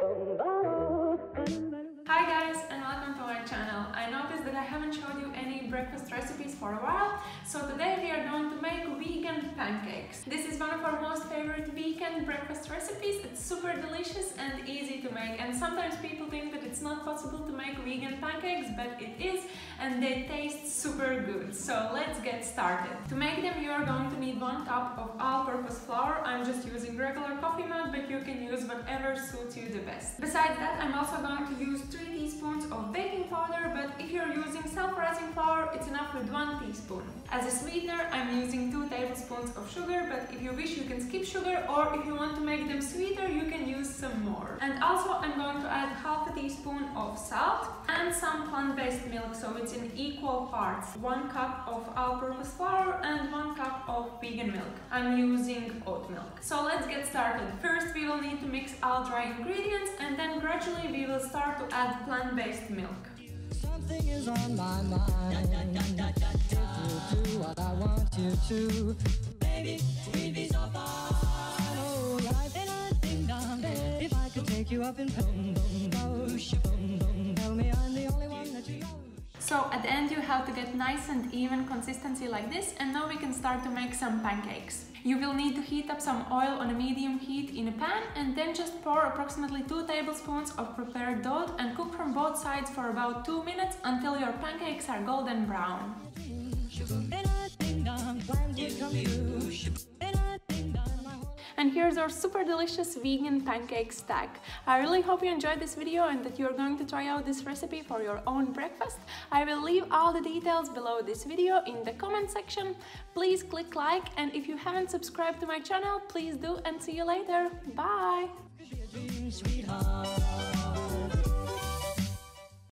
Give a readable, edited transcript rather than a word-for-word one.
Hi guys and welcome to my channel. I noticed that I haven't showed you any breakfast recipes for a while, so today we are going to make vegan pancakes. This is one of our most favorite vegan breakfast recipes. It's super delicious and easy to make, and sometimes people think that it's not possible to make vegan pancakes, but it is, and they taste super good. So let's get started. To make them you are going to need 1 cup of all-purpose flour. I'm just using regular coffee mug, but you can use whatever suits you the best. Besides that, I'm also going to use 3 teaspoons of baking powder, but if you're using self-rising flour, it's enough with 1 teaspoon. As a sweetener, I'm using 2 tablespoons of sugar, but if you wish you can skip sugar, or if you want to make them sweeter, you can use some more. And also I'm going to add half a teaspoon of salt and some plant-based milk, so it's in equal parts. 1 cup of all-purpose flour and 1 cup of vegan milk. I'm using oat milk. So let's get started. First we will need to mix all dry ingredients, and then gradually we will start to add plant-based milk. Something is on my mind. If you do what I want you to, baby, we'd be so far. Oh, life ain't a ding dong. If I could take you up in boom boom boom, tell me I'm the only one that you know. So at the end you have to get nice and even consistency like this, and now we can start to make some pancakes. You will need to heat up some oil on a medium heat in a pan, and then just pour approximately 2 tablespoons of prepared dough and cook from both sides for about 2 minutes until your pancakes are golden brown. And here's our super delicious vegan pancake stack. I really hope you enjoyed this video and that you're going to try out this recipe for your own breakfast. I will leave all the details below this video in the comment section. Please click like, and if you haven't subscribed to my channel, please do, and see you later. Bye!